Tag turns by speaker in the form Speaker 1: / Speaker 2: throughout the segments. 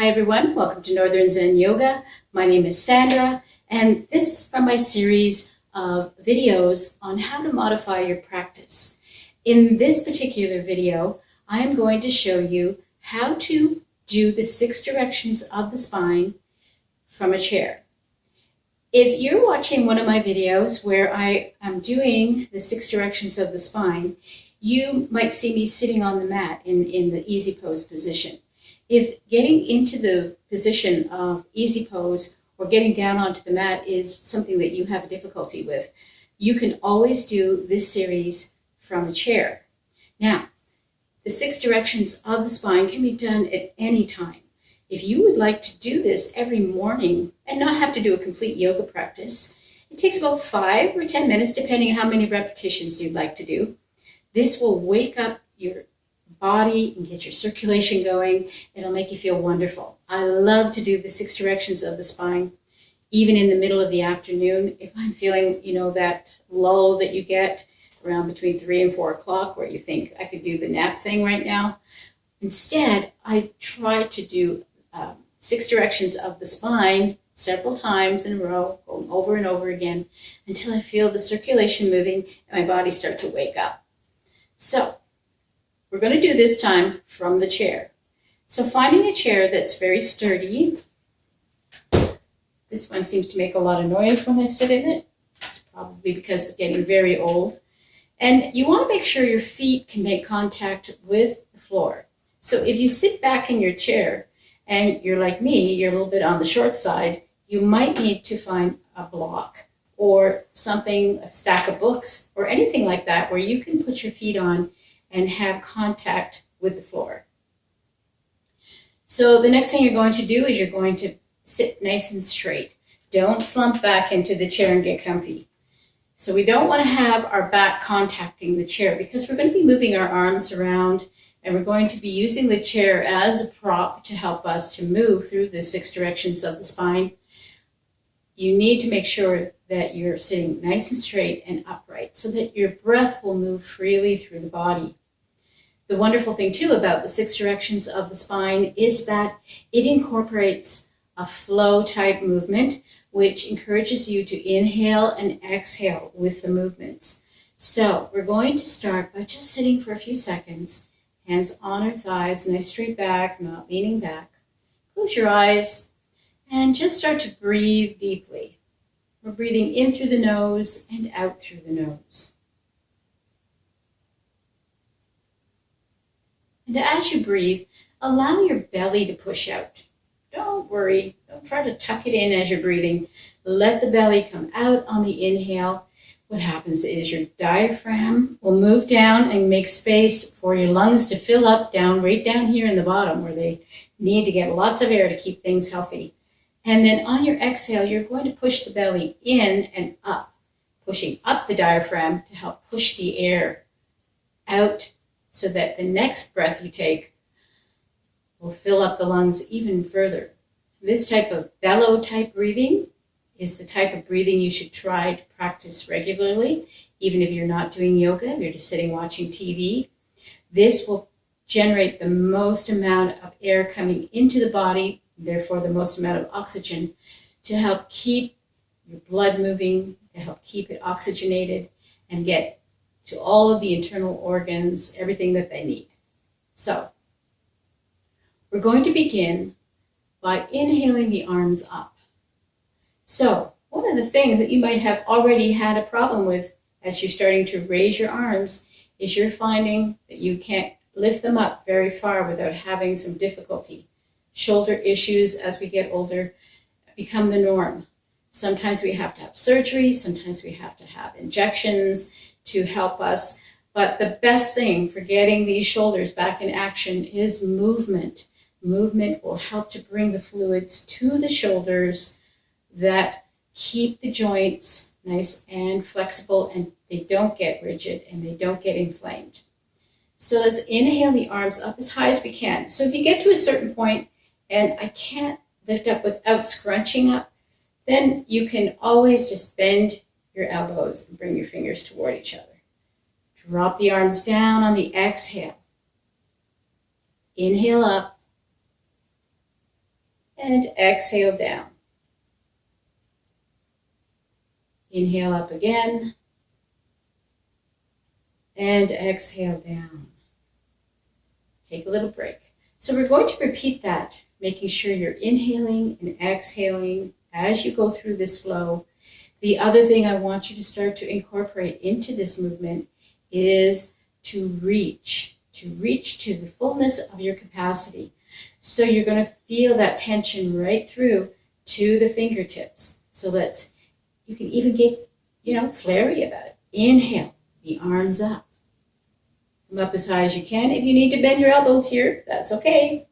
Speaker 1: Hi everyone, welcome to Northern Zen Yoga. My name is Sandra, and this is from my series of videos on how to modify your practice. In this particular video, I am going to show you how to do the 6 directions of the spine from a chair. If you're watching one of my videos where I am doing the 6 directions of the spine, you might see me sitting on the mat in the easy pose position. If getting into the position of easy pose or getting down onto the mat is something that you have a difficulty with, you can always do this series from a chair. Now, the 6 directions of the spine can be done at any time. If you would like to do this every morning and not have to do a complete yoga practice, it takes about 5 or 10 minutes depending on how many repetitions you'd like to do. This will wake up your body and get your circulation going. It'll make you feel wonderful. I love to do the 6 directions of the spine, even in the middle of the afternoon. If I'm feeling, that lull that you get around between 3 and 4 o'clock where you think I could do the nap thing right now. Instead, I try to do 6 directions of the spine several times in a row, going over and over again until I feel the circulation moving and my body start to wake up. So, we're going to do this time from the chair. So finding a chair that's very sturdy. This one seems to make a lot of noise when I sit in it. It's probably because it's getting very old. And you want to make sure your feet can make contact with the floor. So if you sit back in your chair and you're like me, you're a little bit on the short side, you might need to find a block or something, a stack of books or anything like that where you can put your feet on and have contact with the floor. So the next thing you're going to do is you're going to sit nice and straight. Don't slump back into the chair and get comfy. So we don't want to have our back contacting the chair because we're going to be moving our arms around and we're going to be using the chair as a prop to help us to move through the 6 directions of the spine. You need to make sure that you're sitting nice and straight and upright so that your breath will move freely through the body. The wonderful thing too about the 6 directions of the spine is that it incorporates a flow type movement, which encourages you to inhale and exhale with the movements. So we're going to start by just sitting for a few seconds, hands on our thighs, nice straight back, not leaning back. Close your eyes and just start to breathe deeply. We're breathing in through the nose and out through the nose. And as you breathe, allow your belly to push out. Don't worry. Don't try to tuck it in as you're breathing. Let the belly come out on the inhale. What happens is your diaphragm will move down and make space for your lungs to fill up right down here in the bottom where they need to get lots of air to keep things healthy. And then on your exhale, you're going to push the belly in and up, pushing up the diaphragm to help push the air out so that the next breath you take will fill up the lungs even further. This type of bellow type breathing is the type of breathing you should try to practice regularly, even if you're not doing yoga, if you're just sitting watching TV. This will generate the most amount of air coming into the body, therefore the most amount of oxygen, to help keep your blood moving, to help keep it oxygenated and get to all of the internal organs, everything that they need. So, we're going to begin by inhaling the arms up. So, one of the things that you might have already had a problem with as you're starting to raise your arms is you're finding that you can't lift them up very far without having some difficulty. Shoulder issues as we get older become the norm. Sometimes we have to have surgery, sometimes we have to have injections to help us. But the best thing for getting these shoulders back in action is movement. Movement will help to bring the fluids to the shoulders that keep the joints nice and flexible and they don't get rigid and they don't get inflamed. So let's inhale the arms up as high as we can. So if you get to a certain point and I can't lift up without scrunching up, then you can always just bend your elbows and bring your fingers toward each other. Drop the arms down on the exhale. Inhale up. and exhale down. Inhale up again, and exhale down. Take a little break. So we're going to repeat that, making sure you're inhaling and exhaling as you go through this flow. The other thing I want you to start to incorporate into this movement is to reach to the fullness of your capacity. So you're going to feel that tension right through to the fingertips. So you can even get, flary about it. Inhale, the arms up. Come up as high as you can. If you need to bend your elbows here, that's okay.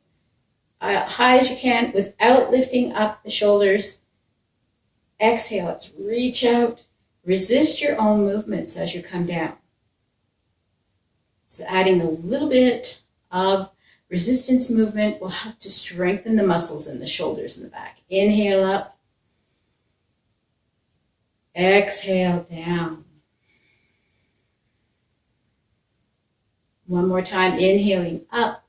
Speaker 1: High as you can without lifting up the shoulders. Exhale, let's reach out. Resist your own movements as you come down. So adding a little bit of resistance movement will help to strengthen the muscles in the shoulders and the back. Inhale up. Exhale down. One more time, inhaling up.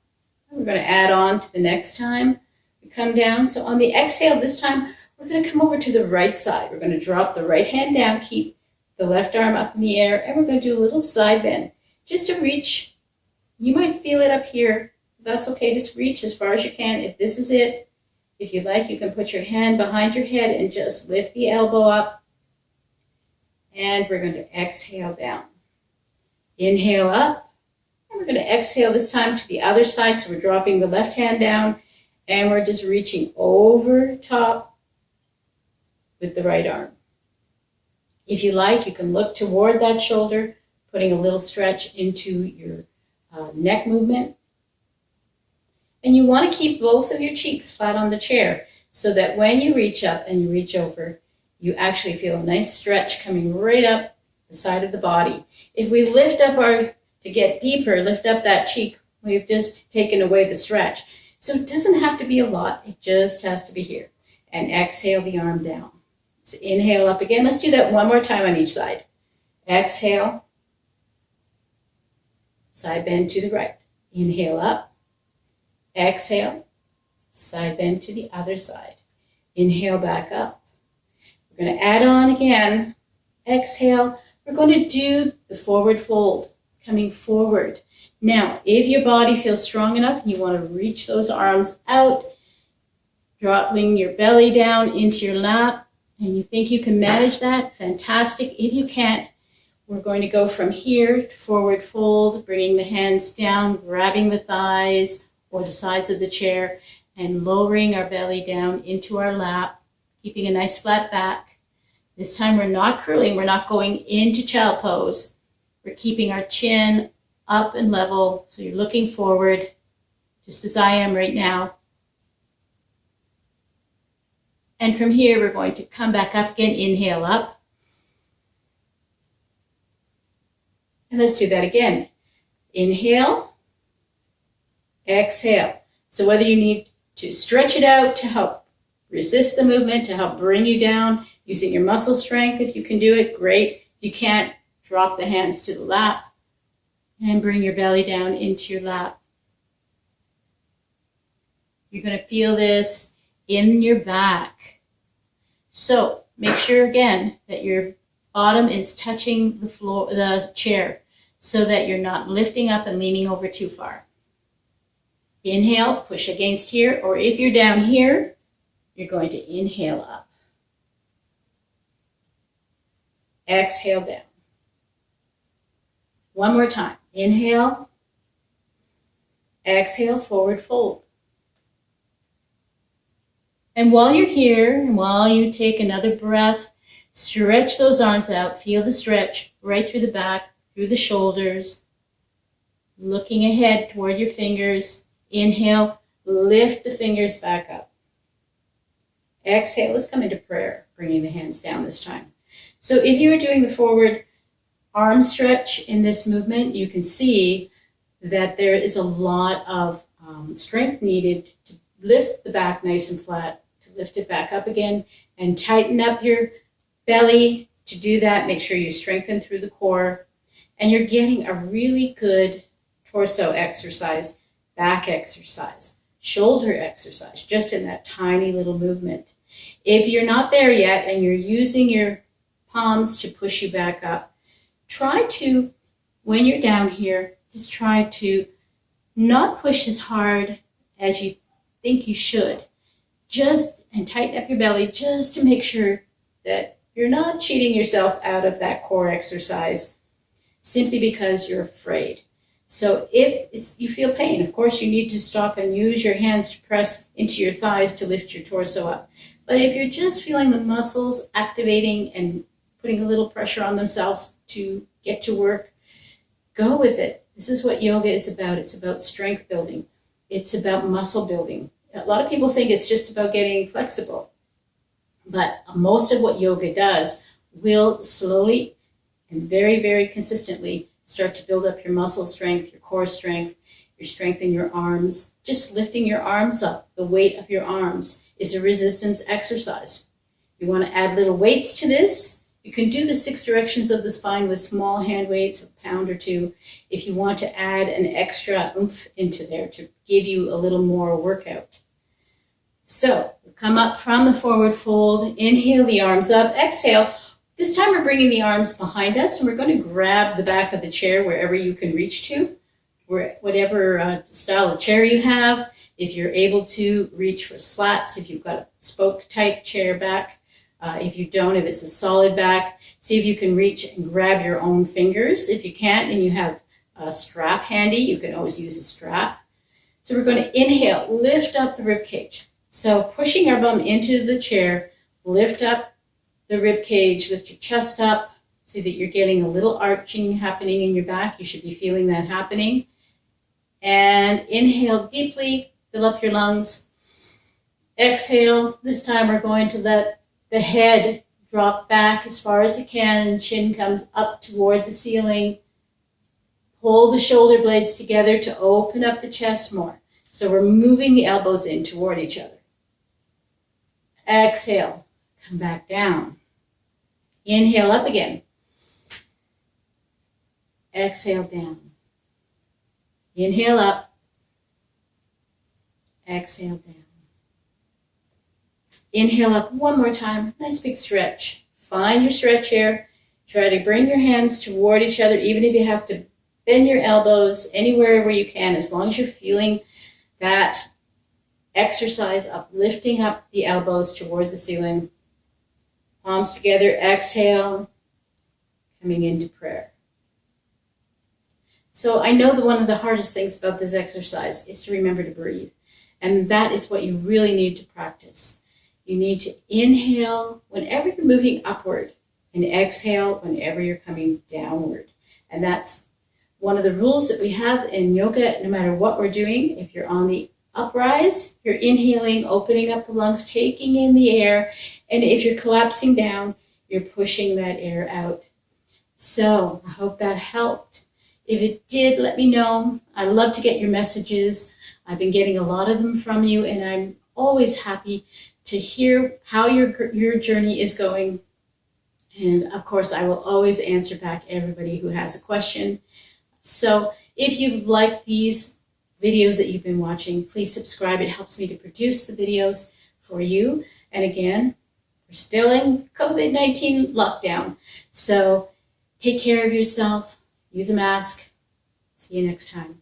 Speaker 1: We're going to add on to the next time we come down. So on the exhale, this time, we're going to come over to the right side. We're going to drop the right hand down, keep the left arm up in the air, and we're going to do a little side bend. Just to reach. You might feel it up here. That's okay. Just reach as far as you can. If this is it, if you like, you can put your hand behind your head and just lift the elbow up. And we're going to exhale down. Inhale up. And we're going to exhale this time to the other side. So we're dropping the left hand down and we're just reaching over top with the right arm. If you like, you can look toward that shoulder, putting a little stretch into your neck movement. And you want to keep both of your cheeks flat on the chair so that when you reach up and you reach over, you actually feel a nice stretch coming right up the side of the body. If we lift up to get deeper, lift up that cheek, we've just taken away the stretch. So it doesn't have to be a lot. It just has to be here. And exhale the arm down. So inhale up again. Let's do that one more time on each side. Exhale. Side bend to the right. Inhale up. Exhale. Side bend to the other side. Inhale back up. We're going to add on again. Exhale. We're going to do the forward fold, coming forward. Now, if your body feels strong enough and you want to reach those arms out, dropping your belly down into your lap, and you think you can manage that, fantastic. If you can't, we're going to go from here to forward fold, bringing the hands down, grabbing the thighs or the sides of the chair, and lowering our belly down into our lap, keeping a nice flat back. This time we're not curling, we're not going into child pose. We're keeping our chin up and level, so you're looking forward, just as I am right now. And from here, we're going to come back up again, inhale up. And let's do that again. Inhale, exhale. So whether you need to stretch it out to help resist the movement, to help bring you down, using your muscle strength, if you can do it, great. If you can't, drop the hands to the lap and bring your belly down into your lap. You're going to feel this in your back. So make sure again that your bottom is touching the floor, the chair, so that you're not lifting up and leaning over too far. Inhale, push against here, or if you're down here, you're going to inhale up. Exhale down. One more time. Inhale. Exhale, forward fold. And while you're here, and while you take another breath, stretch those arms out. Feel the stretch right through the back, through the shoulders. Looking ahead toward your fingers. Inhale, lift the fingers back up. Exhale, let's come into prayer, bringing the hands down this time. So if you are doing the forward arm stretch in this movement, you can see that there is a lot of strength needed to lift the back nice and flat, to lift it back up again, and tighten up your belly. To do that, make sure you strengthen through the core, and you're getting a really good torso exercise, back exercise. shoulder exercise, just in that tiny little movement. If you're not there yet and you're using your palms to push you back up, try to, when you're down here, just try to not push as hard as you think you should. And tighten up your belly just to make sure that you're not cheating yourself out of that core exercise simply because you're afraid. So if you feel pain, of course you need to stop and use your hands to press into your thighs to lift your torso up. But if you're just feeling the muscles activating and putting a little pressure on themselves to get to work, go with it. This is what yoga is about. It's about strength building. It's about muscle building. A lot of people think it's just about getting flexible. But most of what yoga does will slowly and very, very consistently start to build up your muscle strength, your core strength, your strength in your arms. Just lifting your arms up, the weight of your arms, is a resistance exercise. You want to add little weights to this. You can do the 6 directions of the spine with small hand weights, a pound or 2, if you want to add an extra oomph into there to give you a little more workout. So come up from the forward fold, inhale the arms up, exhale. This time we're bringing the arms behind us and we're going to grab the back of the chair wherever you can reach to, whatever style of chair you have. If you're able to, reach for slats, if you've got a spoke type chair back. If you don't, if it's a solid back, see if you can reach and grab your own fingers. If you can't and you have a strap handy, you can always use a strap. So we're going to inhale, lift up the rib cage. So pushing our bum into the chair, lift up the rib cage, lift your chest up so that you're getting a little arching happening in your back. You should be feeling that happening. And inhale deeply, fill up your lungs. Exhale. This time we're going to let the head drop back as far as it can and chin comes up toward the ceiling. Pull the shoulder blades together to open up the chest more. So we're moving the elbows in toward each other. Exhale, come back down. Inhale up again. Exhale down. Inhale up. Exhale down. Inhale up one more time. Nice big stretch. Find your stretch here. Try to bring your hands toward each other, even if you have to bend your elbows anywhere where you can, as long as you're feeling that exercise of lifting up the elbows toward the ceiling. Palms together, exhale, coming into prayer. So I know that one of the hardest things about this exercise is to remember to breathe. And that is what you really need to practice. You need to inhale whenever you're moving upward and exhale whenever you're coming downward. And that's one of the rules that we have in yoga, no matter what we're doing. If you're on the uprise, you're inhaling, opening up the lungs, taking in the air. And if you're collapsing down, you're pushing that air out. So I hope that helped. If it did, let me know. I'd love to get your messages. I've been getting a lot of them from you, and I'm always happy to hear how your journey is going. And of course, I will always answer back everybody who has a question. So if you've liked these videos that you've been watching, please subscribe. It helps me to produce the videos for you. And again, we're still in COVID-19 lockdown. So take care of yourself. Use a mask. See you next time.